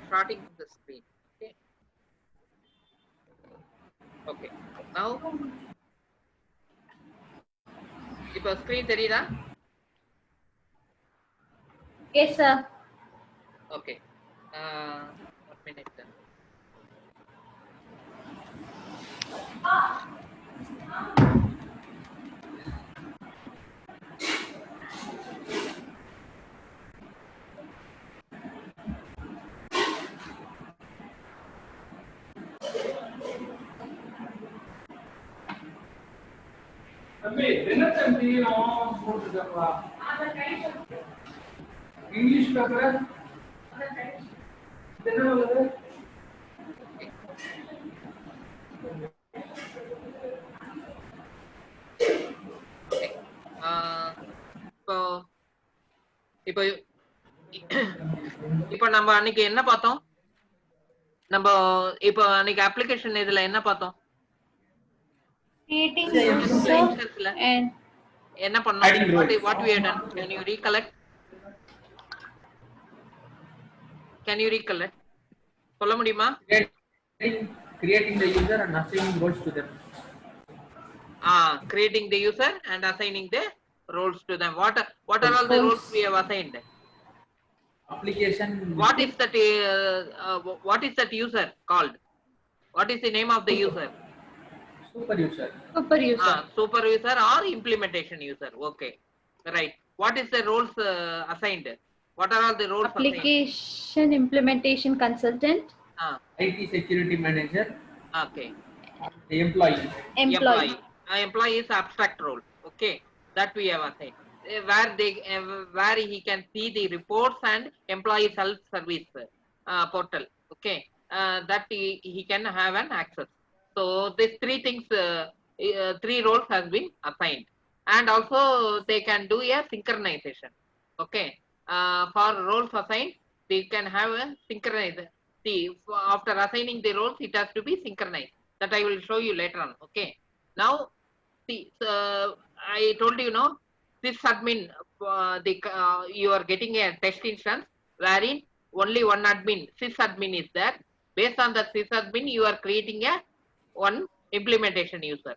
starting the screen. Okay. Okay. Now, இப்போ screen தெரியுதா? Yes, sir. Okay. 1 minute. English paper. Okay. இப்போ இப்போ இப்போ நம்ம அன்னைக்கு என்ன பார்த்தோம்? நம்ம இப்போ அன்னைக்கு அப்ளிகேஷன் இதுல என்ன பார்த்தோம்? Creating Lectures-ல and என்ன பண்ணோம்? What we have done? Can you recollect? Can you recollect? சொல்ல முடியுமா? Creating the user and assigning roles to them. Creating the user and assigning the roles to them. What are all the roles we have assigned? Application. What is that user called? What is the name of the user? Super user. super user. Super user or implementation user. Okay, right. What is the roles assigned? What are all the roles Application implementation consultant. IT security manager. Okay. Employee. Employee is abstract role. Okay, that we have assigned. Where he can see the reports and employee self-service portal. Okay, that he can have an access. So these three things, 3 roles has been assigned, and also they can do a synchronization. Okay, for roles assigned, they can have a synchronization. See, after assigning the roles, it has to be synchronized. That I will show you later on. Okay, now see, I told you, no, sysadmin, you are getting a test instance wherein only one admin, sysadmin is there. Based on the sysadmin, you are creating a one implementation user.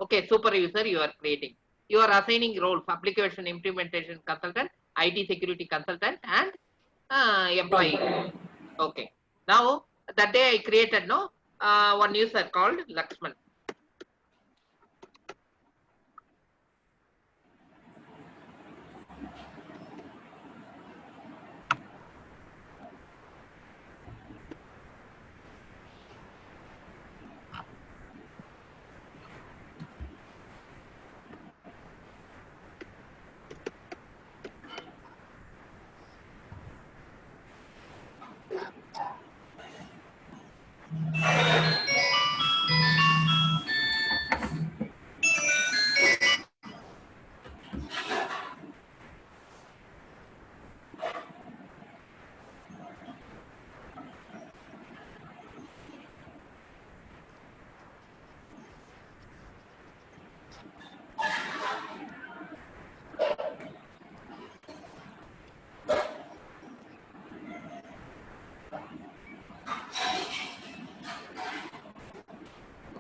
Okay, super user you are creating. You are assigning roles: application implementation consultant, IT security consultant, and employee. Okay. Now that day I created one user called Lakshman.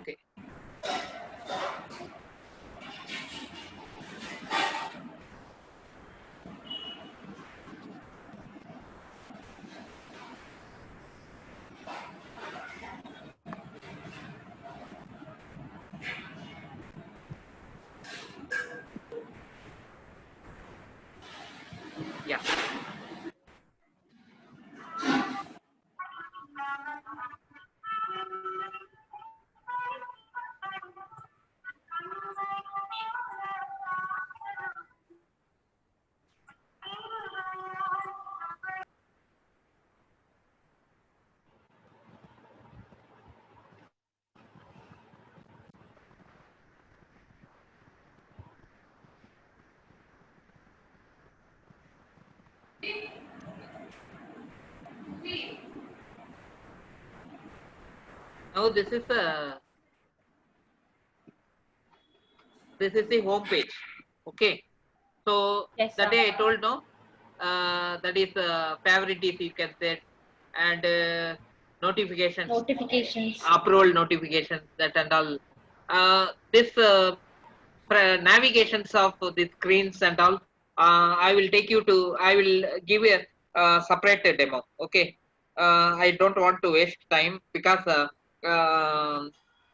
Okay. Yeah. Now this is the home page. Okay, so Yes, that sir. day I told, no, that is favorites you can set, and notifications, Notifications. approval notifications, that and all. This navigations of the screens and all. I will take you to. I will give a separate demo. Okay. I don't want to waste time because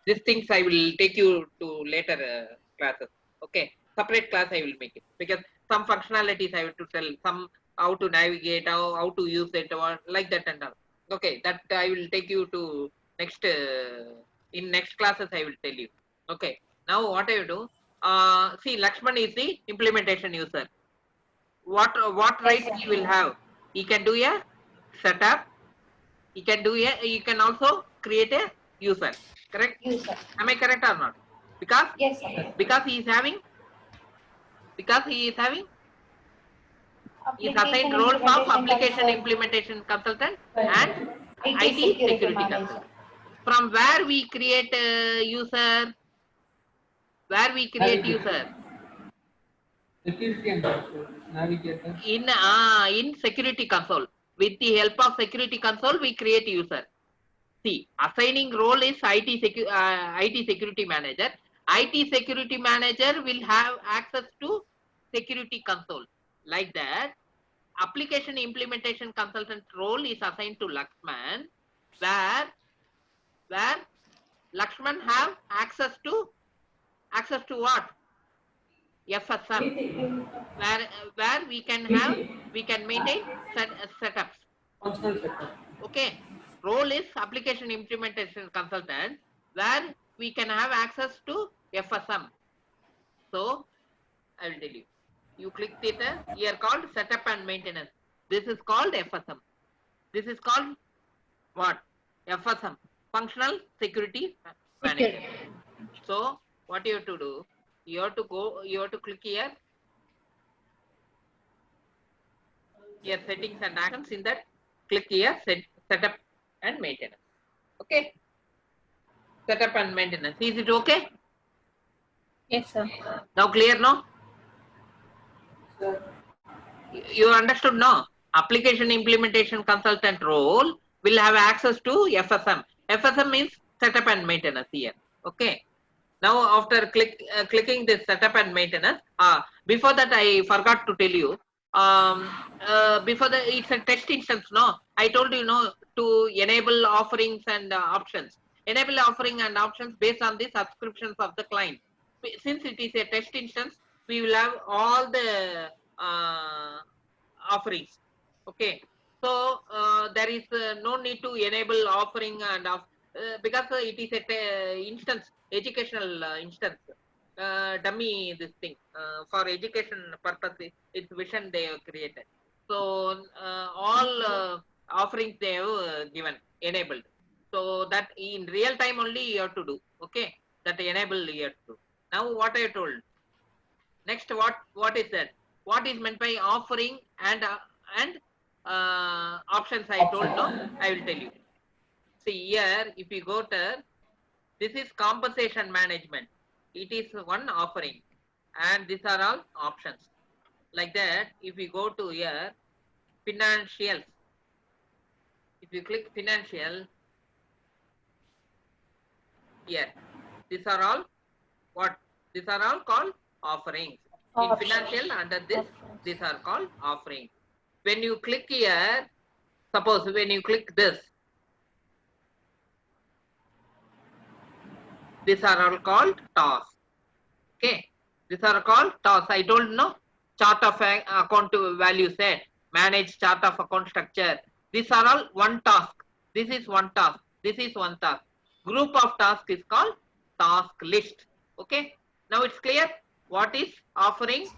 these things I will take you to later classes. Okay. Separate class I will make it because some functionalities I have to tell, some how to navigate, how to use it, or like that and all. Okay, that I will take you to next in next classes I will tell you. Okay, now what I will do, see, Lakshman is the implementation user. What rights sir. he will have? He can do a setup, he can do a, he can also create a user, correct? User. Am I correct or not? Because Yes, sir. he is having, he is assigned roles of application implementation consultant and IT IT security manager. consultant. From where we create user? Where we create user? Security and control. Navigator. In security console. With the help of security console, we create user. See, assigning role is IT security manager. IT security manager will have access to security console. Like that, application implementation consultant role is assigned to Lakshman, where Lakshman have access to what? FSM, where we can maintain setups. Functional setup. Okay, role is application implementation consultant, where we can have access to FSM. So I will tell you. You click it here called setup and maintenance. This is called FSM. This is called what? FSM, functional security manager. So what you have to do? You have to go. You have to click here. Here settings and actions. In that, click here setup and maintenance. Okay. Setup and maintenance. Is it okay? Yes, sir. Now clear, no? Sir, You understood, no? Application implementation consultant role will have access to FSM. FSM means setup and maintenance here. Okay. Now after clicking this setup and maintenance, before that I forgot to tell you. Before that, it's a test instance, no? I told you, no, to enable offerings and options. Enable offering and options based on the subscriptions of the client. Since it is a test instance, we will have all the offerings. Okay, so there is no need to enable offering and because it is a instance, educational instance, dummy this thing for education purpose. It's vision they have created. So all offerings they have given enabled. So that in real time only you have to do. Okay, that enable you have to do. Now what I told. Next, what is that? What is meant by offering and options? I told, no, I will tell you. See here, if you go to this is compensation management. It is one offering, and these are all options. Like that, if we go to here, financials. If you click financial, here, these are all what? These are all called offerings. In financial, under this, these are called offerings. When you click here, suppose when you click this, these are all called tasks. Okay, these are called tasks. I told, no, chart of account value set, manage chart of account structure. These are all one task. This is one task. This is one task. Group of tasks is called task list. Okay, now it's clear what is offering,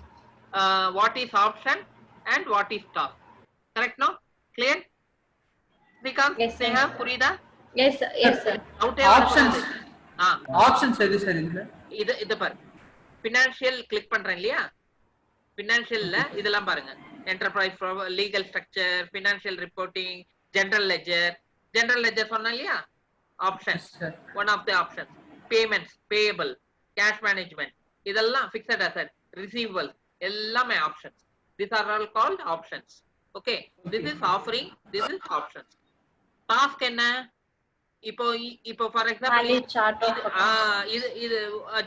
what is option, and what is task. Correct, no? Clear? Srikanth, Yes, sir. Sneha, Purida? Yes, sir. Yes, sir. options. Options எது sir இதுல? இது பாரு. Financial click பண்றேன் இல்லையா? Financialல இதெல்லாம் பாருங்க. Enterprise legal structure, financial reporting, general ledger. General ledger சொன்னா இல்லையா? Options. Yes, one of the options. Payments, payable, cash management. இதெல்லாம் fixed asset, receivables. எல்லாமே options. These are all called options. Okay. This is offering. This is options. task என்ன இப்போ for example Value chart of accounts. இது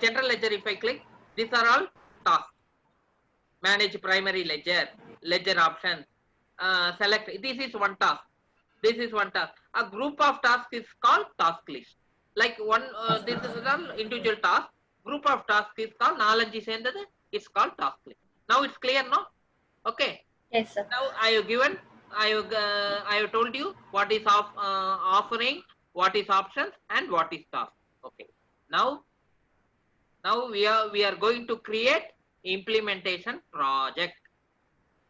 general ledger. If I click, these are all tasks. Manage primary ledger, ledger options, select. This is one task. This is one task. A group of tasks is called task list. Like one, this is all individual task. Group of tasks is called knowledge சேர்ந்தது. It's called task list. Now it's clear, no? Okay. Yes, sir. Now I have told you what is offering, what is options, and what is task. Okay. Now we are going to create implementation project.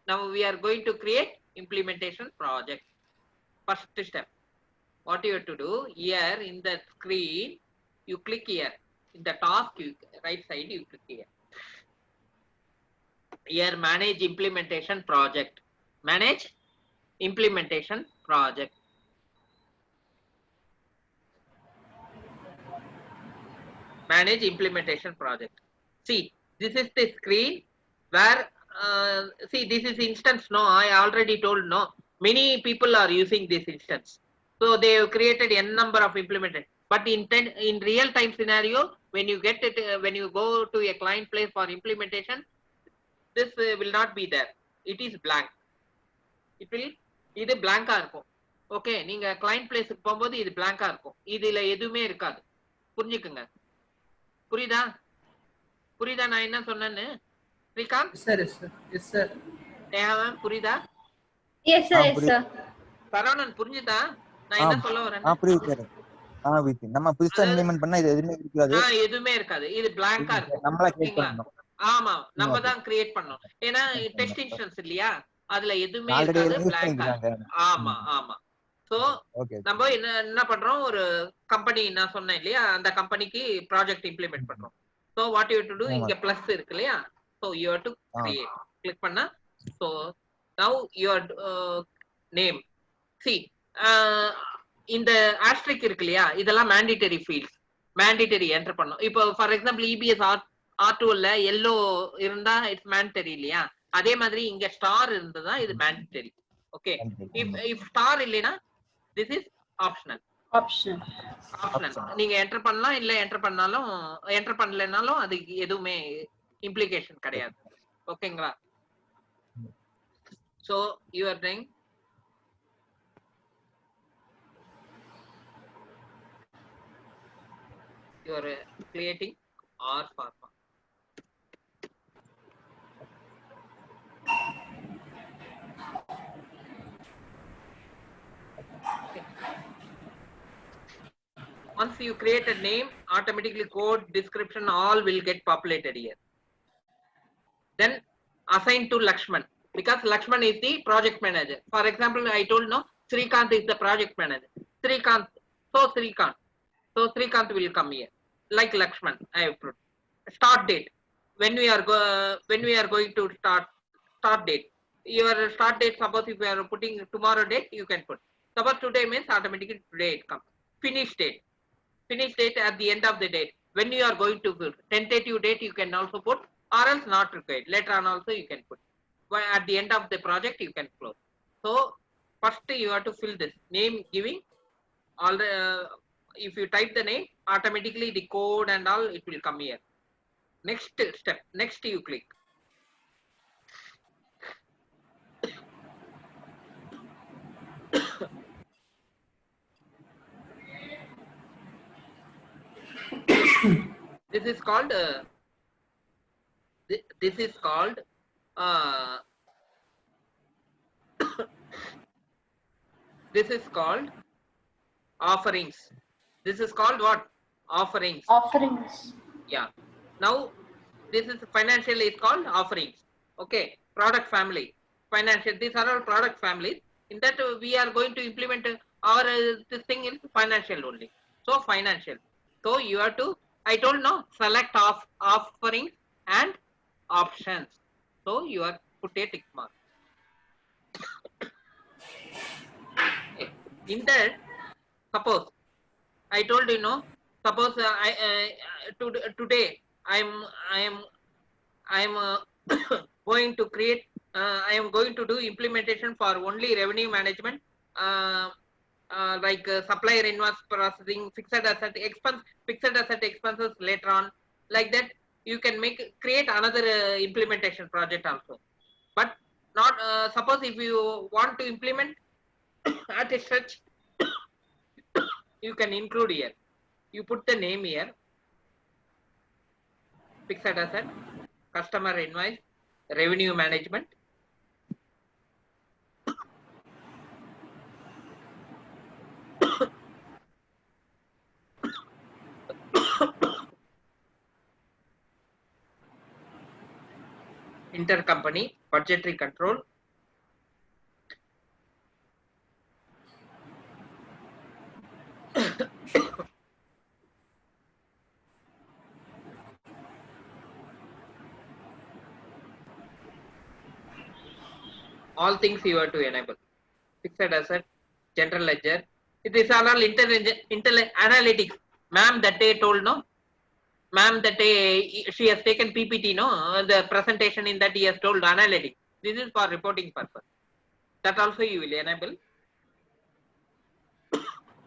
Now we are going to create implementation project. First step, what you have to do here in the screen, you click here in the task, right side, you click here. Here manage implementation project. Manage implementation project. Manage implementation project. See, this is the screen where see, this is instance. No, I already told, no, many people are using this instance, so they have created n number of implementation. But in real time scenario, when you get it, when you go to a client place for implementation, this will not be there. It is blank. It will இது blank-ஆ இருக்கும். Okay, நீங்க client place-க்கு போகும்போது இது blank-ஆ இருக்கும். இதுல எதுவுமே இருக்காது. புரிஞ்சுக்குங்க. புரியுதா நான் என்ன சொன்னேன்னு? ஸ்ரீகாந்த்? Yes sir. தேவன் புரியுதா? Yes, sir. Yes, sir. Saravanan புரிஞ்சுதா நான் என்ன சொல்ல வரேன்? புரியுது. நம்ம புதுசா இம்ப்ளிமென்ட் பண்ணா இது எதுவுமே இருக்காது. எதுவுமே இருக்காது. இது blank-ஆ இருக்கும். நம்மளா கிரியேட் பண்ணனும். ஆமா, நம்ம தான் கிரியேட் பண்ணோம். ஏன்னா டெஸ்ட் இன்ஸ்டன்ஸ் இல்லையா, அதுல எதுவுமே இருக்காது, blank-ஆ. ஆமா. சோ நம்ம என்ன பண்றோம், ஒரு கம்பெனி நான் சொன்னேன் இல்லையா, அந்த கம்பெனிக்கு ப்ராஜெக்ட் இம்ப்ளிமெண்ட் பண்றோம். So what you do to, இங்க பிளஸ் இருக்கு இல்லையா, so you have to create. Click பண்ணா, so now your name. see இந்த ஆஸ்ட்ரிக் இருக்கு இல்லையா, இதெல்லாம் மேண்டிட்டரி ஃபீல்ட்ஸ், மேண்டிட்டரி என்டர் பண்ணனும். இப்போ ஃபார் எக்ஸாம்பிள் EBS R2ல எல்லோ இருந்தா இட்ஸ் மேண்டிட்டரி இல்லையா, அதே மாதிரி இங்க ஸ்டார் இருந்ததா இது மேண்டிட்டரி. ஓகே, if ஸ்டார் இல்லைனா this is optional. நீங்க என்டர் பண்ணலாம், இல்ல என்டர் பண்ணலனாலும் அது எதுவுமே இம்ப்ளிகேஷன் கிடையாது. ஓகேங்களா? so you are doing you are creating R pharma. Once you create a name, automatically code, description, all will get populated here. Then assign to Lakshman, because Lakshman is the project manager. For example, I told, no, Srikanth is the project manager. So Srikanth will come here. Like Lakshman, I have put. Start date. When we are going to start date. Your start date, suppose if you are putting tomorrow date, you can put. Suppose today means automatically today it comes. Finish date at the end of the date. When you are going to put tentative date, you can also put, or else not required. Later on also you can put. At the end of the project you can close. So first you have to fill this name giving. All the if you type the name, automatically the code and all it will come here. Next step, next you click. This is called this is called this is called offerings. This is called what? Offerings. Yeah. Now this is financial is called offerings. Okay, product family, financial, these are all product families. In that we are going to implement our this thing is financial only. So financial. So you have to, I told, no, select offerings and options. So you are put a tick mark. In that, suppose I told you, no, suppose today I am going to create I am going to do implementation for only revenue management like supplier invoice processing, fixed asset expenses later on. Like that, you can create another implementation project also. But not suppose if you want to implement at a stretch, you can include here. You put the name here, fixed asset, customer invoice, revenue management. Intercompany, budgetary control. All things you have to enable. Fixed asset, general ledger. It is all analytics. Ma'am that day told, no? Ma'am that day she has taken PPT, no? The presentation in that he has told analytics. This is for reporting purpose. That also you will enable.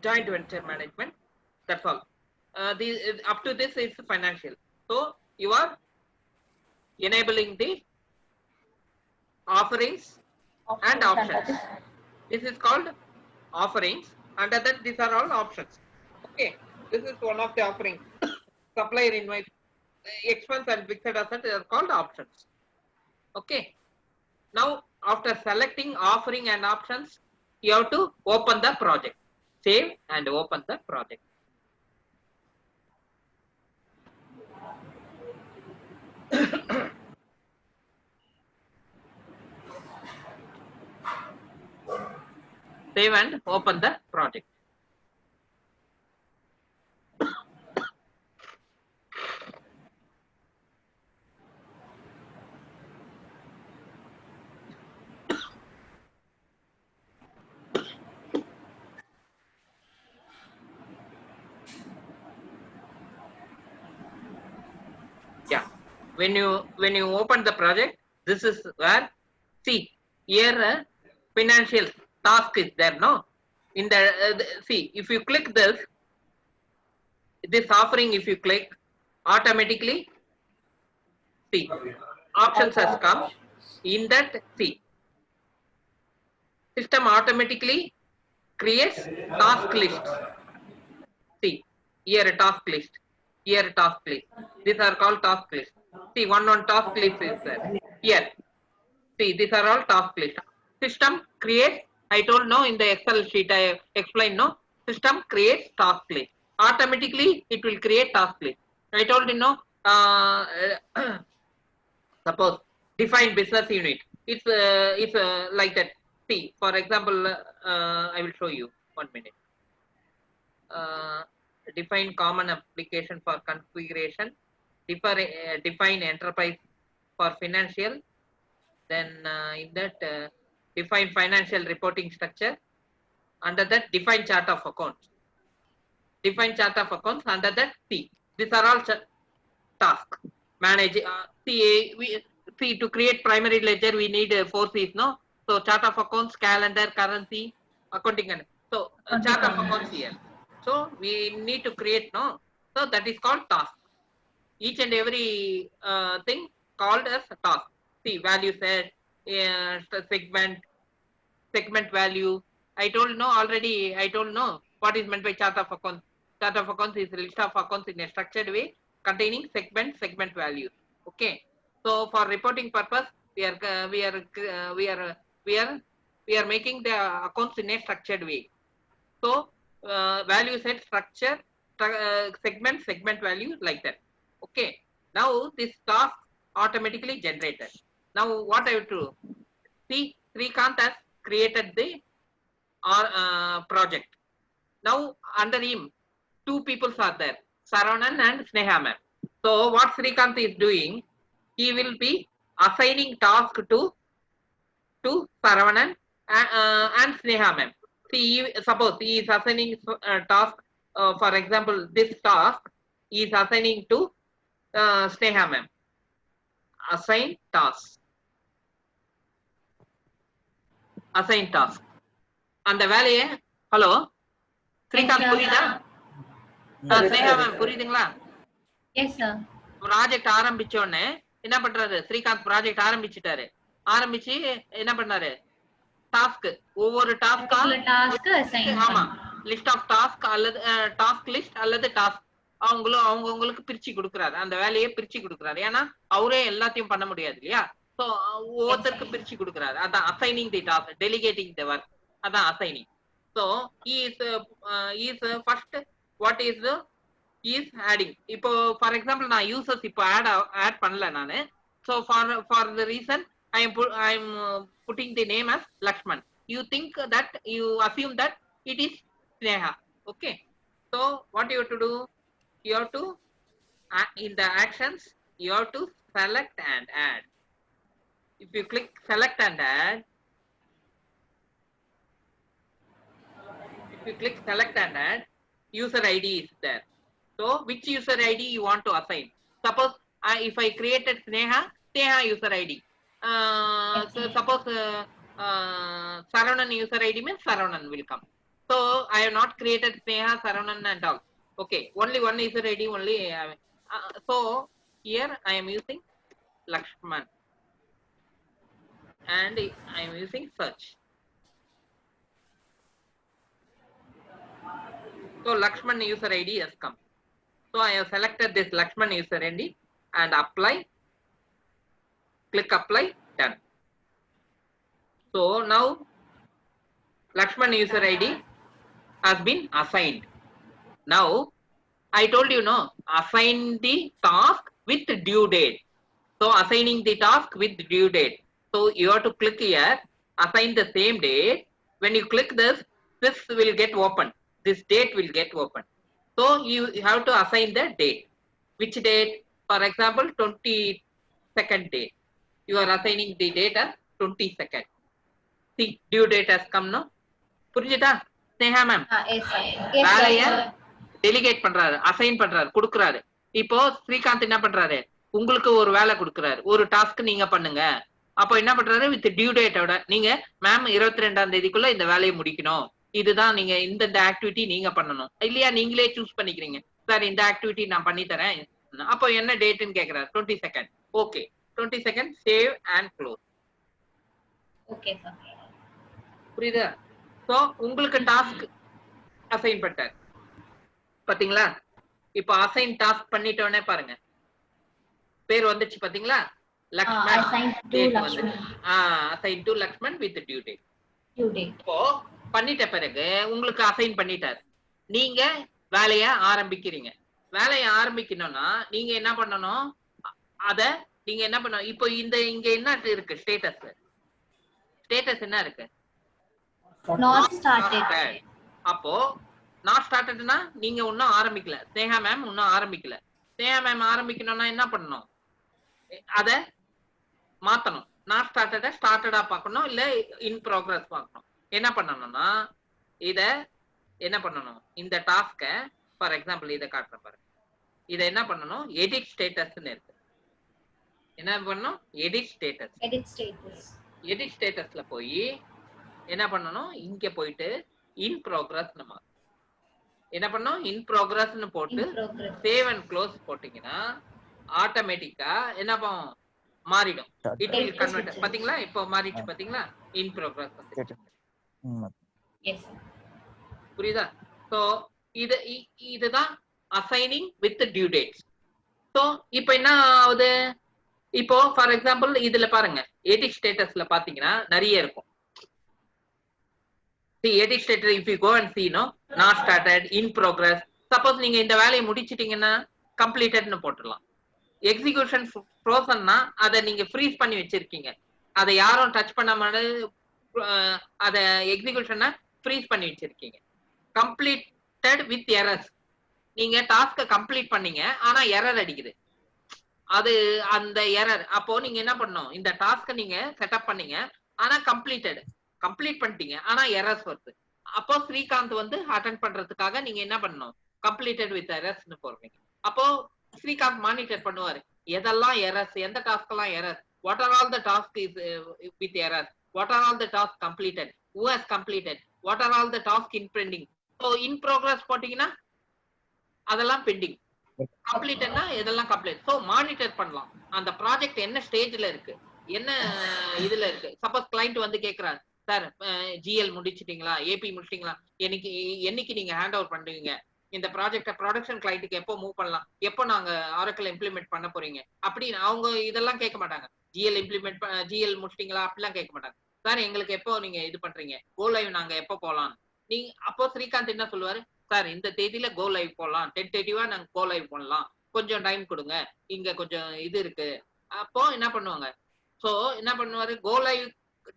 Joint venture management. That's all. Up to this is financial. So you are enabling the offerings and options. This is called offerings. Under that, these are all options. Okay, this is one of the offerings. Supplier invoice, expense and fixed asset are called options. Okay. Now, after selecting offering and options, you have to open the project. Save and open the project. Save and open the project. Yeah, when you open the project, this is where, see here financial task is there, no? In the see, if you click this offering, if you click, automatically, see, options has come. In that, see, system automatically creates task list. See, here a task list, here a task list. These are called task list. See, one task list is there. Here, see, these are all task list. System creates, I told, no, in the Excel sheet I explained, no, system creates task list. Automatically, it will create task list. I told you, no, suppose define business unit. It's like that. See, for example, I will show you 1 minute. Define common application for configuration. Define enterprise for financial. Then in that define financial reporting structure. Under that, define chart of accounts. Define chart of accounts. Under that, see, these are all tasks. Manage. See, to create primary ledger, we need 4 C's, no? So chart of accounts, calendar, currency, accounting, and so chart of accounts here. So we need to create, no? So that is called task. Each and every thing called as a task. See, value set, segment value. I told, no, already. I told, no, what is meant by chart of accounts. Chart of accounts is a list of accounts in a structured way containing segment values. Okay. So for reporting purpose, we are making the accounts in a structured way. So value set, structure, segment value, like that. Okay. Now this task automatically generated. Now what I have to do? See, Srikanth has created the project. Now under him, 2 people are there, Saravanan and Sneha ma'am. So what Srikanth is doing, he will be assigning task to Saravanan and Sneha ma'am. See, suppose he is assigning task, for example, this task he is assigning to Sneha ma'am. Assign task. Assign task. And the value, hello Srikanth sir. புரியுதா? Sneha ma'am புரியுதுங்களா? Yes, sir. Project ஆரம்பிச்ச உடனே என்ன பண்றாரு Srikanth? Project ஆரம்பிச்சுட்டாரு. ஆரம்பிச்சு என்ன பண்ணாரு? Task, ஒவ்வொரு டாஸ்கா Particular task assign ஆமா பண்ணணும். லிஸ்ட் ஆஃப் டாஸ்க் அல்லது டாஸ்க் லிஸ்ட் அல்லது டாஸ்க் அவங்களுக்கு பிரிச்சு கொடுக்குறாரு. அந்த வேலையை பிரிச்சு கொடுக்குறாரு. ஏன்னா அவரே எல்லாத்தையும் பண்ண முடியாது இல்லையா? சோ ஒவ்வொருத்தருக்கு பிரிச்சு கொடுக்குறாரு. அதான் assigning the task, delegating the work. அதான் assigning. So is first what is is adding. இப்போ ஃபார் எக்ஸாம்பிள் நான் யூசர்ஸ் இப்போ ஆட் பண்ணல நானு. So for the reason I am putting the name as Lakshman. You think that, you assume that it is Sneha. Okay. So what you have to do? You have to in the actions you have to select and add. If you click select and add, user ID is there. So which user ID you want to assign? Suppose if I created Sneha user ID. So suppose Saravanan user ID means Saravanan will come. So I have not created Sneha, Saravanan and all. Okay, only one user ID only. So here I am using Lakshman and I am using search. So Lakshman user ID has come. So I have selected this Lakshman user ID and apply. Click apply, done. So now Lakshman user ID has been assigned. Now I told you, no, assign the task with due date. So assigning the task with due date. So you have to click here, assign the same date. When you click this will get open. This date will get open. So you have to assign the date. Which date? For example, 22nd date. You are assigning the date as 22nd. See, due date has come now. புரிஞ்சுதா Sneha ma'am? Yes, sir. Yes, வேலைய sir. Delicate பண்றாரு, assign பண்றாரு, கொடுக்குறாரு. இப்போ ஸ்ரீகாந்த் என்ன பண்றாரு? உங்களுக்கு ஒரு வேலை கொடுக்குறாரு, ஒரு டாஸ்க் நீங்க பண்ணுங்க. அப்போ என்ன பண்றாரு? வித் டியூ டேட்டோட நீங்க மேம் 22ஆம் தேதிக்குள்ள இந்த வேலையை முடிக்கணும், இதுதான் நீங்க இந்த ஆக்டிவிட்டி நீங்க பண்ணணும் இல்லையா? நீங்களே சூஸ் பண்ணிக்கிறீங்க. சார் இந்த ஆக்டிவிட்டி நான் பண்ணி தரேன். அப்போ என்ன டேட்னு கேக்குறாரு? 22nd. Okay, 22nd save and close. Okay, sir. புரியுதா? சோ உங்களுக்கு டாஸ்க் அசைன் பண்ணிட்டார் பாத்தீங்களா? இப்போ அசைன் டாஸ்க் பண்ணிட்டோனே பாருங்க பேர் வந்துச்சு பாத்தீங்களா? Lakshman. Assign to Lakshman. Assign to Lakshman with due date. Due date. இப்போ பண்ணிட்ட பிறகு உங்களுக்கு அசைன் பண்ணிட்டார். நீங்க வேலைய ஆரம்பிக்கிறீங்க. வேலைய ஆரம்பிக்கணும்னா நீங்க என்ன பண்ணணும்? அத நீங்க என்ன பண்ணணும்? இப்போ இங்க என்ன இருக்கு? ஸ்டேட்டஸ் என்ன இருக்கு? Not started. அப்போ நாட் ஸ்டார்டட்னா நீங்க இன்னும் ஆரம்பிக்கல. ஸ்னேகா மேம் இன்னும் ஆரம்பிக்கல. ஸ்னேகா மேம் ஆரம்பிக்கணும்னா என்ன பண்ணணும்? அத மாத்தணும். நாட் ஸ்டார்டட ஸ்டார்டடா பார்க்கணும், இல்ல இன் ப்ரோக்ரஸ் பார்க்கணும். என்ன பண்ணணும்னா இத என்ன பண்ணணும்? இந்த டாஸ்க ஃபார் எக்ஸாம்பிள் இத காட்டுறேன் பாருங்க. இத என்ன பண்ணணும்? எடிட் ஸ்டேட்டஸ்னு இருக்கு. என்ன பண்ணணும்? Edit status. எடிட் ஸ்டேட்டஸ்ல போய் என்ன பண்ணணும்? இங்க போயிட்டு இன் ப்ரோக்ரஸ் நம்ம என்ன பண்ணணும்? இன் ப்ரோக்ரஸ்னு போட்டு சேவ் அண்ட் க்ளோஸ் போட்டீங்கன்னா ஆட்டோமேட்டிக்கா என்ன பண்ணும்? மாறிடும். It will convert. பாத்தீங்களா? இப்போ மாறிச்சு பாத்தீங்களா? In progress. Yes, sir. புரியுதா? சோ இதுதான் assigning with due dates. So இப்போ என்ன ஆகுது? இப்போ ஃபார் எக்ஸாம்பிள் இதுல பாருங்க, எடிட் ஸ்டேட்டஸ்ல பாத்தீங்கன்னா நிறைய இருக்கும். See, edit status, if you go and see, no, not started, in progress. Suppose நீங்க இந்த வேலையை முடிச்சிட்டீங்கன்னா completedனு போட்டுடலாம். எக்ஸிகியூஷன் ஃப்ரோசன்னா அதை நீங்க ஃப்ரீஸ் பண்ணி வச்சிருக்கீங்க. அதை யாரும் டச் பண்ணாம அதை எக்ஸிகியூஷனை ஃப்ரீஸ் பண்ணி வச்சிருக்கீங்க. Completed with errors. நீங்க டாஸ்கை கம்ப்ளீட் பண்ணீங்க, ஆனா எரர் அடிக்குது. அது அந்த எரர். அப்போ நீங்க என்ன பண்ணணும்? இந்த டாஸ்கை நீங்க செட்டப் பண்ணீங்க, ஆனா கம்ப்ளீட் பண்ணிட்டீங்க, ஆனா எரர்ஸ் வருது. அப்போ ஸ்ரீகாந்த் வந்து அட்டெண்ட் பண்றதுக்காக நீங்க என்ன பண்ணணும்? கம்ப்ளீட்டட் வித் எரர்ஸ்னு போடுறீங்க. அப்போ ஸ்ரீகாந்த் மானிட்டர் பண்ணுவாரு, எதெல்லாம் எரர்ஸ், எந்த டாஸ்க் எல்லாம் error, what are all the task is with errors. what are all the tasks completed, who has completed, what are all the tasks in pending. So in progress போட்டீங்கன்னா அதெல்லாம் bending, கம்ப்ளீட்டட்னா இதெல்லாம் complete. So monitor பண்ணலாம் அந்த project என்ன ஸ்டேஜ்ல இருக்கு, என்ன இதுல இருக்கு. சப்போஸ் கிளைண்ட் வந்து கேட்கறாரு, சார் ஜிஎல் முடிச்சிட்டீங்களா, ஏபி முடிச்சிட்டீங்களா, என்னைக்கு நீங்க ஹேண்ட் ஓவர் பண்ணுவீங்க, இந்த ப்ராஜெக்ட ப்ரொடக்ஷன் கிளைண்ட்டுக்கு எப்போ மூவ் பண்ணலாம், எப்போ நாங்க ஆரக்கிள் இம்ப்ளிமெண்ட் பண்ண போறீங்க அப்படின்னு அவங்க இதெல்லாம் கேட்க மாட்டாங்க. ஜிஎல் முடிச்சிட்டீங்களா அப்படிலாம் கேட்க மாட்டாங்க. சார் எங்களுக்கு எப்போ நீங்க இது பண்றீங்க, கோ லைவ் நாங்க எப்போ போலாம். நீங்க அப்போ ஸ்ரீகாந்த் என்ன சொல்லுவாரு, சார் இந்த தேதியில கோ லைவ் போடலாம், 10:30 நாங்க கோ லைவ் பண்ணலாம், கொஞ்சம் டைம் கொடுங்க, இங்க கொஞ்சம் இது இருக்கு. அப்போ என்ன பண்ணுவாங்க, சோ என்ன பண்ணுவாரு, கோ லைவ்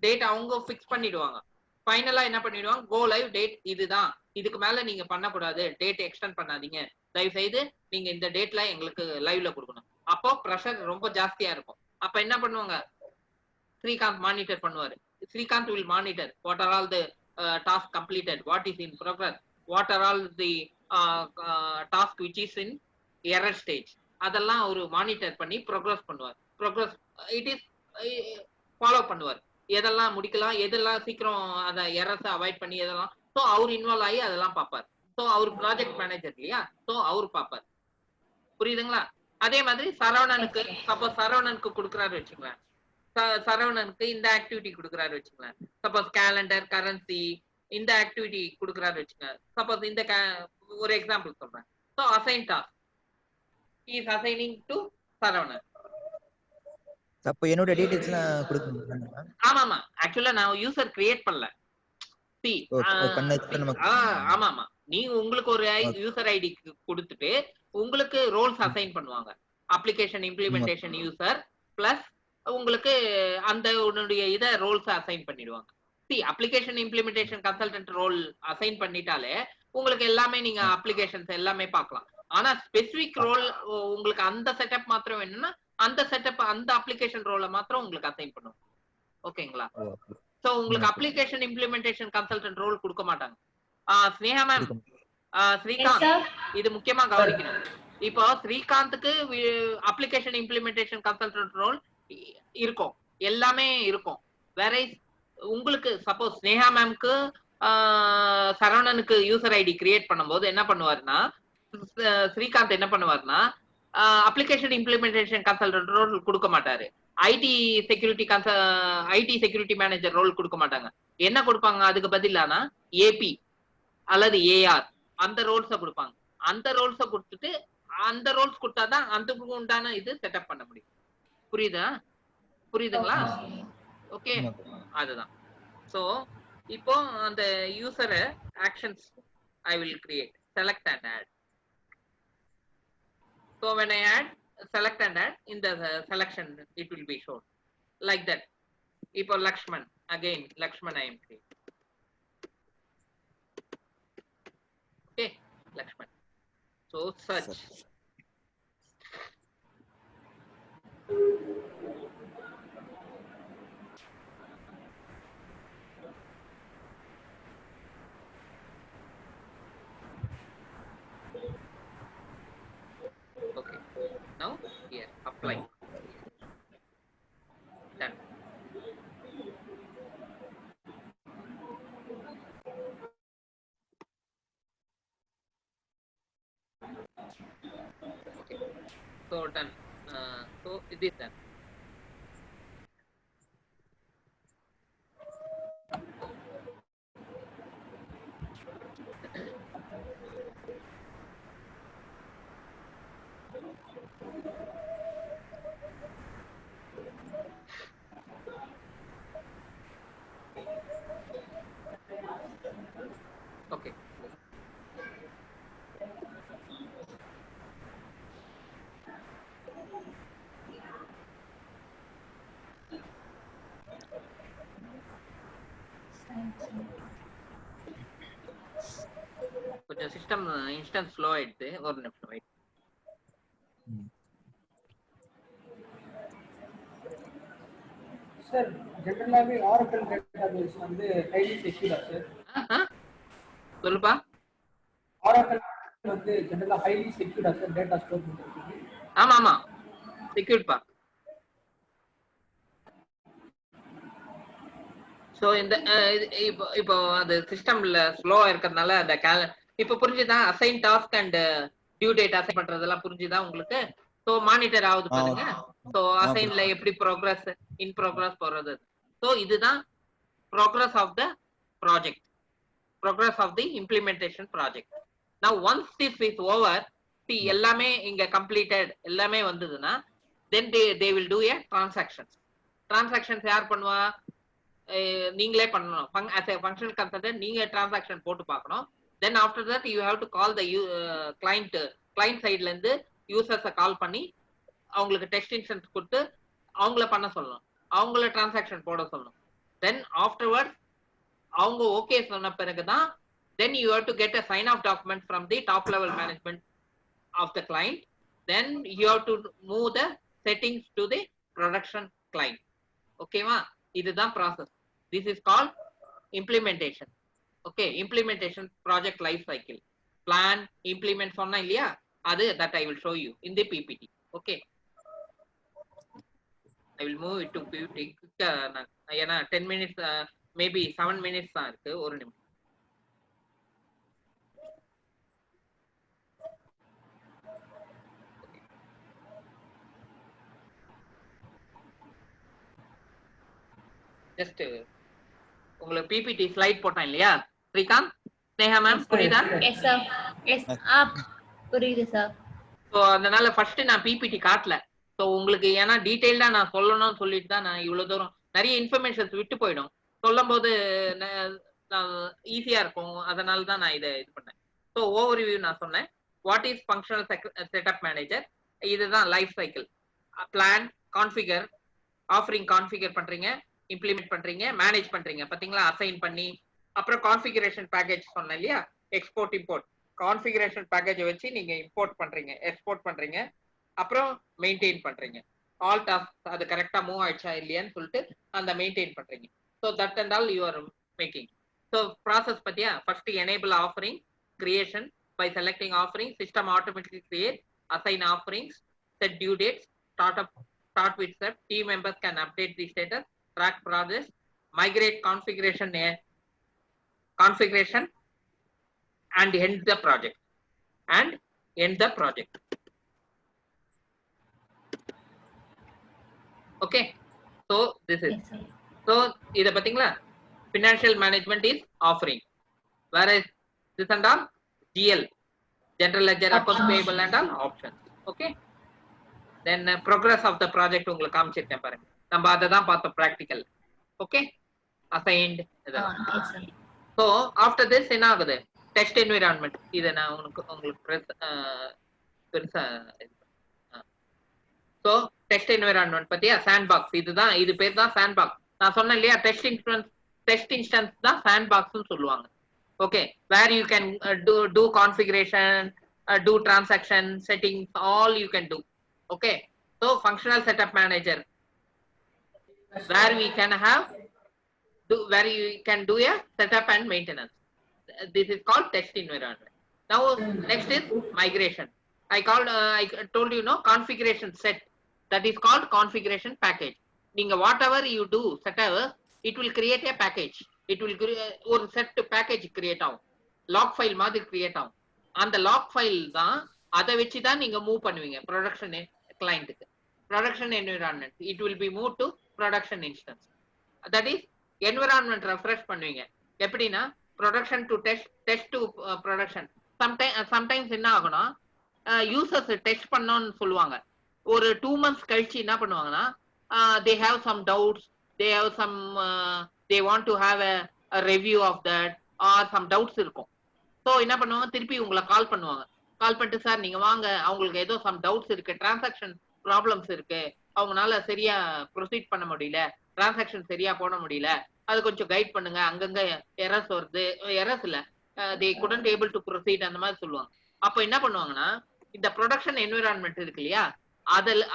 டேட் அவங்க ஃபிக்ஸ் பண்ணிடுவாங்க. ஃபைனலா என்ன பண்ணிடுவாங்க, கோ லைவ் டேட் இதுதான், இதுக்கு மேல நீங்க பண்ணக்கூடாது, டேட் எக்ஸ்டெண்ட் பண்ணாதீங்க, தயவு செய்து நீங்க இந்த டேட்ல எங்களுக்கு லைவ்ல கொடுக்கணும். அப்போ ப்ரெஷர் ரொம்ப ஜாஸ்தியா இருக்கும். அப்ப என்ன பண்ணுவாங்க, ஸ்ரீகாந்த் மானிட்டர் பண்ணுவாரு. Srikanth will monitor what are all the task completed, what is in progress, what are all the task which is in error stage. அதெல்லாம் ஒரு மானிட்டர் பண்ணி ப்ரோக்ரஸ் பண்ணுவார். ப்ரோக்ரஸ் இட் இஸ் ஃபாலோ பண்ணுவார். எதெல்லாம் முடிக்கலாம், எதெல்லாம் சீக்கிரம் அதை எரர்ஸை அவாய்ட் பண்ணி எதெல்லாம். ஸோ அவர் இன்வால்வ் ஆகி அதெல்லாம் பார்ப்பார். ஸோ அவர் ப்ராஜெக்ட் மேனேஜர் இல்லையா, ஸோ அவர் பார்ப்பார். புரியுதுங்களா? அதே மாதிரி சரவணனுக்கு, சப்போஸ் சரவணனுக்கு கொடுக்குறாரு வச்சுங்களேன், சரவணனுக்கு இந்த ஆக்டிவிட்டி கொடுக்குறாரு வச்சுங்களேன், சப்போஸ் கேலண்டர், கரன்சி இந்த ஆக்டிவிட்டி கொடுக்குறாரு வச்சுக்கோங்க. சப்போஸ் இந்த ஒரு எக்ஸாம்பிள் சொல்றேன். So assign task is assigning to Saravanan. அப்ப என்னோட டீடைல்ஸ்லாம் கொடுக்கணும். ஆமாமா, ஆக்சுவலா நான் யூசர் கிரியேட் பண்ணல. சி ஆமாமா, நீங்க உங்களுக்கு ஒரு யூசர் ஐடி கொடுத்துட்டு உங்களுக்கு ரோல்ஸ் அசைன் பண்ணுவாங்க. அப்ளிகேஷன் இம்ப்ளிமெண்டேஷன் யூசர் பிளஸ் உங்களுக்கு அந்த உன்னுடைய இத ரோல்ஸ் அசைன் பண்ணிடுவாங்க. சி application implementation consultant role assign பண்ணிட்டாலே உங்களுக்கு எல்லாமே நீங்க அப்ளிகேஷன்ஸ் எல்லாமே பார்க்கலாம். ஆனா ஸ்பெசிபிக் ரோல் உங்களுக்கு அந்த செட்டப் மாத்திரம் வேணும்னா அந்த செட்டப் அந்த அப்ளிகேஷன் ரோல மாத்திரம் உங்களுக்கு அசைன் பண்ணுவோம். ஓகேங்களா? சோ உங்களுக்கு அப்ளிகேஷன் இம்ப்ளிமெண்டேஷன் கன்சல்டன்ட் ரோல் கொடுக்க மாட்டாங்க. ஸ்னேகா மேம், ஸ்ரீகாந்த் இது முக்கியமா கவனிக்கணும். இப்போ ஸ்ரீகாந்துக்கு அப்ளிகேஷன் இம்ப்ளிமெண்டேஷன் கன்சல்டன்ட் ரோல் இருக்கும், எல்லாமே இருக்கும். வேற உங்களுக்கு சப்போஸ் ஸ்னேகா மேம்க்கு சரவணனுக்கு யூசர் ஐடி கிரியேட் பண்ணும்போது என்ன பண்ணுவாருன்னா, ஸ்ரீகாந்த் என்ன பண்ணுவாருன்னா அப்ளிகேஷன் இம்ப்ளிமெண்டேஷன் கன்சல்டன்ட் ரோல் கொடுக்க மாட்டாரு. ஐடி செக்யூரிட்டி மேனேஜர் ரோல் கொடுக்க மாட்டாங்க. என்ன கொடுப்பாங்க அதுக்கு பதிலானா ஏபி அல்லது ஏஆர் அந்த ரோல்ஸை கொடுப்பாங்க. அந்த ரோல்ஸை கொடுத்துட்டு அந்த ரோல்ஸ் கொடுத்தாதான் அதுக்கு உண்டான இது செட்டப் பண்ண முடியும். புரியுதுங்களா? ஓகே, அதுதான். சோ இப்போ அந்த user actions I will create, select and add. So when I add, select and add, in the selection it will be shown like that. Ipo Lakshman, again Lakshman I am creating. Okay, Lakshman. So search. Okay, now here apply. Done. Okay, so done. So it is done. Okay. கொஞ்சம் system instance slow ஆயிடுது, ஒரு நிமிஷம் wait. Sir ஜெனரலாவே Oracle database வந்து highly செக்யூரா sir? சொல்லுப்பா. Oracle வந்து ஜெனரலா highly செக்யூரா sir data store பண்றதுக்கு? ஆமா ஆமா, செக்யூர்ப்பா. ஸோ இந்த இப்போ அது சிஸ்டம்ல ஸ்லோவா இருக்கிறதுனால அந்த இப்போ புரிஞ்சுதா assign task and due date assign பண்றதெல்லாம் புரிஞ்சுதா உங்களுக்கு? ஸோ மானிட்டர் ஆகுது பாருங்க. ஸோ அசைன்ல எப்படி ப்ரோக்ரஸ் இன் ப்ரோக்ரஸ் போறது. ஸோ இதுதான் progress of the project, progress of the implementation project. Now once this is over, எல்லாமே இங்க கம்ப்ளீட்டட் எல்லாமே வந்ததுன்னா then they will do a transactions யார் பண்ணுவா? நீங்களே பண்ணணும். as a functional consultant நீங்க transaction போட்டு பார்க்கணும். then after that you have to call the client சைடுல இருந்து users கால் பண்ணி அவங்களுக்கு டெஸ்ட் இன்ஸ்டன்ஸ் கொடுத்து அவங்கள பண்ண சொல்லணும், அவங்கள transaction போட சொல்லணும். then afterwards அவங்க ஓகே சொன்ன பிறகுதான் then you have to get a sign off document from the top level management of the client. then you have to move the settings to the production client. Okay va? இதுதான் process. This is called implementation. Okay, implementation project life cycle. Plan, implement சொன்னா இல்லையா, அது that I will show you in the PPT. Okay, I will move it to PPT. ஏன்னா 10 minutes maybe 7 minutes தான் இருக்கு. ஒரு நிமிஷம். Just உங்களுக்கு PPT slide போட்டேன் இல்லையா ஸ்ரீகாந்த், ஸ்னேகா மேம் புரியுதா? எஸ் சார், எஸ் புரியுது சார். ஸோ அதனால ஃபர்ஸ்ட் நான் பிபிடி காட்டல. ஸோ உங்களுக்கு ஏன்னா டீட்டெயில்டா நான் சொல்லணும்னு சொல்லிட்டு தான் நான் இவ்வளவு தூரம் நிறைய இன்ஃபர்மேஷன்ஸ் விட்டு போயிடும். சொல்லும் போது ஈஸியா இருக்கும், அதனால தான் நான் இதை இது பண்ணேன். ஸோ ஓவர்வியூ நான் சொன்னேன். What is functional setup manager? இதுதான் life cycle. Plan, configure, offering configure பண்றீங்க, இம்ப்ளிமெண்ட் பண்றீங்க, மேனேஜ் பண்றீங்க பாத்தீங்களா, அசைன் பண்ணி. அப்புறம் கான்ஃபிகரேஷன் பேக்கேஜ் சொன்னேன் இல்லையா, எக்ஸ்போர்ட் இம்போர்ட். கான்ஃபிகரேஷன் பேக்கேஜை வச்சு நீங்க இம்போர்ட் பண்றீங்க, எக்ஸ்போர்ட் பண்றீங்க, அப்புறம் மெயின்டைன் பண்றீங்க. ஆல் டாஸ்க் அது கரெக்டா மூவ் ஆயிடுச்சா இல்லையான்னு சொல்லிட்டு அந்த மெயின்டைன் பண்றீங்க. So that and all you are making. So process பத்தியா, first enable offering creation by selecting offering, system automatically create, assign offerings, set due dates, start with step, team members can update the status, track progress, migrate configuration and end the project. Okay, so this is, so இத பாத்தீங்களா, financial management is offering, whereas this and all GL, general ledger, accounts payable and all options. Okay, then progress of the project உங்களுக்கு காமிச்சிருக்கேன் பாருங்க, நம்ம அதை தான் பார்த்தோம் practical. Okay, assigned. So after this என்ன ஆகுது, test environment. இதை நான் உங்களுக்கு பெருசா so test environment பத்தியா, sandbox. இதுதான், இது பேர் தான் sandbox. நான் சொன்னேன் இல்லையா, test instance தான் sandbox னு சொல்லுவாங்க. Okay, where you can do configuration, do transaction settings, all you can do. Okay, so functional setup manager, where we can have where you can do a setup and maintenance. This is called test environment. Now next is migration. I told you, no, configuration set, that is called configuration package. Ninga whatever you do setup, it will create a package. It will ஒரு set package create ஆகும், lock file மாதிரி create ஆகும். அந்த lock file தான், அதை வச்சு தான் நீங்க மூவ் பண்ணுவீங்க ப்ரொடக்ஷன் கிளையண்ட்டுக்கு. Production environment, it will be move to production instance. That is environment refresh பண்ணுவீங்க. எப்படின்னா production to test to production. Sometimes என்ன ஆகும்னா, யூசர்ஸ் டெஸ்ட் பண்ணோன்னு சொல்லுவாங்க. ஒரு 2 months கழிச்சு என்ன பண்ணுவாங்கன்னா, they have some doubts, they want to have a review of that, or some doubts இருக்கும். ஸோ என்ன பண்ணுவாங்க, திருப்பி உங்களை கால் பண்ணுவாங்க. கால் பண்ணிட்டு, சார் நீங்க வாங்க, அவங்களுக்கு ஏதோ சம் டவுட்ஸ் இருக்கு, டிரான்சாக்ஷன் ப்ராப்ளம்ஸ் இருக்கு, அவங்களால சரியா ப்ரொசீட் பண்ண முடியல, டிரான்சாக்ஷன் சரியா போட முடியல, அது கொஞ்சம் கைட் பண்ணுங்க, அங்கங்க எரர்ஸ் வருது, எரர்ஸ் இல்ல, they couldn't able to proceed, அந்த மாதிரி சொல்லுவாங்க. அப்போ என்ன பண்ணுவாங்கன்னா, இந்த ப்ரொடக்ஷன் என்விரான்மெண்ட் இருக்கு இல்லையா,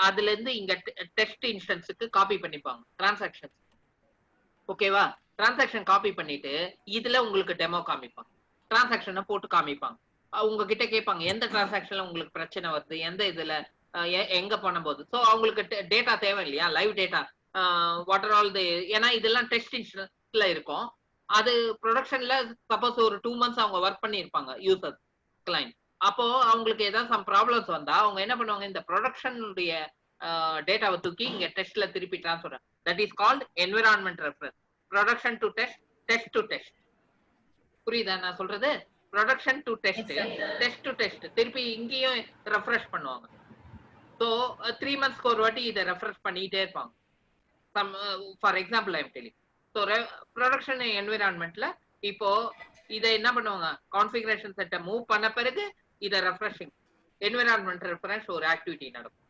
அதுல இருந்து இங்க டெஸ்ட் இன்ஸ்டன்ஸுக்கு காப்பி பண்ணிப்பாங்க டிரான்சாக்ஷன். ஓகேவா, டிரான்சாக்ஷன் காப்பி பண்ணிட்டு இதுல உங்களுக்கு டெமோ காமிப்பாங்க, டிரான்சாக்ஷனை போட்டு காமிப்பாங்க. உங்ககிட்ட கேட்பாங்க எந்த டிரான்சாக்ஷன்ல உங்களுக்கு பிரச்சனை வருது, எந்த இதுல எங்க பண்ணும்போது. ஸோ அவங்களுக்கு டேட்டா தேவை இல்லையா, live data, what are all the, ஏன்னா இதெல்லாம் டெஸ்ட் இன்ஸ்டன்ஸ். டெஸ்ட்ல இருக்கும். அது ப்ரொடக்ஷன்ல சப்போஸ் ஒரு 2 months அவங்க ஒர்க் பண்ணியிருப்பாங்க யூசர் கிளைண்ட். அப்போ அவங்களுக்கு ஏதாவது சம் ப்ராப்ளம்ஸ் வந்தா அவங்க என்ன பண்ணுவாங்க, இந்த ப்ரொடக்ஷனுடைய டேட்டாவை தூக்கி இங்க டெஸ்ட்ல திருப்பி transfer. That is called environment reference. Production to test, test to test. புரியுதா நான் சொல்றது? Production to test, test to test திருப்பி இங்கேயும் ரெஃப்ரெஷ் பண்ணுவாங்க. ஸோ 3 monthsக்கு ஒரு வாட்டி இதை ரெஃப்ரெஷ் பண்ணிட்டே இருப்பாங்க. Some for example I am telling. So production என்விரான்மெண்ட்ல இப்போ இதை என்ன பண்ணுவாங்க, கான்ஃபிகரேஷன் செட்டை மூவ் பண்ண பிறகு இதை ரெஃப்ரெஷிங் என்விரான்மெண்ட் ரெஃபரன்ஸ் ஒரு ஆக்டிவிட்டி நடக்கும்.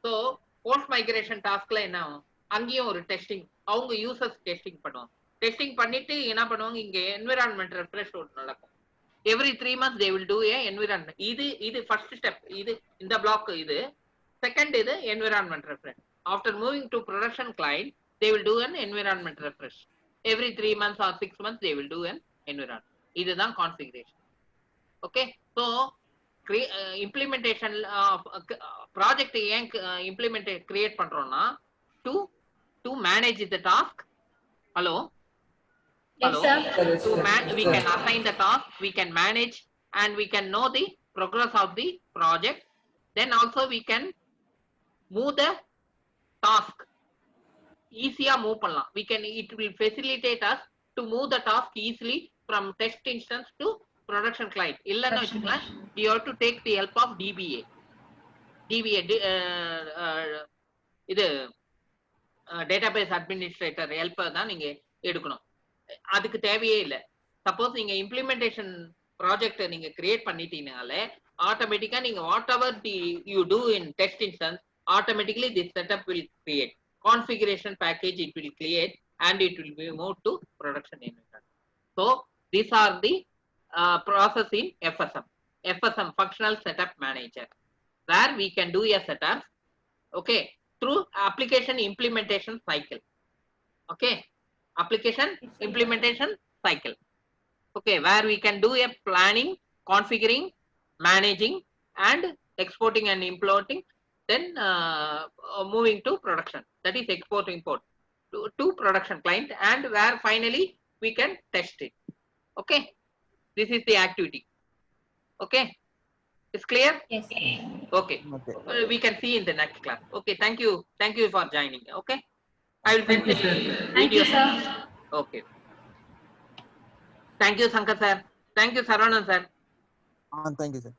ஸோ போஸ்ட் மைக்ரேஷன் டாஸ்க்ல என்ன ஆகும், அங்கேயும் ஒரு டெஸ்டிங், அவங்க யூசர்ஸ் டெஸ்டிங் பண்ணுவாங்க. டெஸ்டிங் பண்ணிட்டு என்ன பண்ணுவாங்க, இங்க என்விரான்மெண்ட் ரெஃப்ரெஷ் நடக்கும். Every 3 months they will do a environment. இது ஃபர்ஸ்ட் ஸ்டெப். இது இந்த பிளாக். இது செகண்ட். இது environment refresh. After moving to production client, they will do an environment refresh. Every 3 months or 6 months they will do an environment. இதுதான் configuration. Okay. So implementation project ஏன் implement create பண்றோம்னா to manage the task. Hello Yes, sir. we can assign the task, we can manage, and we can know the progress of the project. Then also we can move the task. Easier move பண்ணலாம். It will facilitate us to move the task easily from test instance to production client. இல்லன்னா வச்சுக்கலாம், you have to take the help of DBA. இது database administrator help தான் நீங்க எடுக்கணும். அதுக்கு தேவையே இல்லை. சப்போஸ் நீங்க இம்ப்ளிமெண்டேஷன் ப்ராஜெக்ட் நீங்க கிரியேட் பண்ணிட்டீங்கனாலே ஆட்டோமேட்டிக்கா நீங்க whatever you do in test instance, automatically this setup will create configuration package. It will create and it will be moved to production environment. So these are the process in FSM, functional setup manager, where we can do a setup, okay, through application implementation cycle. Okay, application implementation cycle. Okay, where we can do a planning, configuring, managing, and exporting and importing, then moving to production. That is export import to production client, and where finally we can test it. Okay, this is the activity. Okay, it's clear? Yes, sir. Okay, Okay. we can see in the next class. Okay, thank you for joining. Okay, I will send the Thank you, video. sir. Okay. Thank you, Sankar sir. Thank you, Saravanan sir. Thank you, sir.